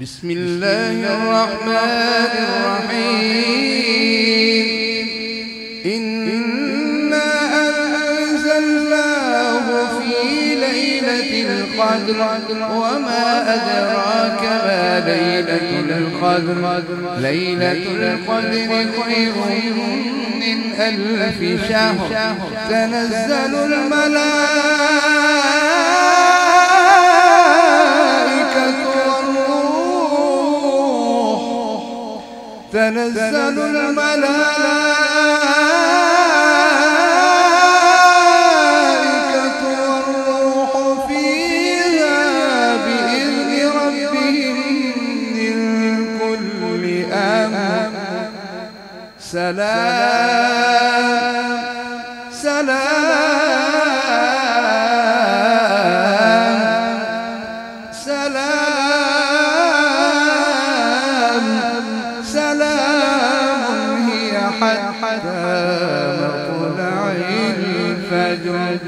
بسم الله الرحمن الرحيم إنا أنزلناه في ليلة القدر وما أدراك ما ليلة القدر ليلة القدر خير من 1000 شهر تنزل الملائكة والروح فيها بإذن ربهم من كل أمر سلام هي حتى مطلع الفجر.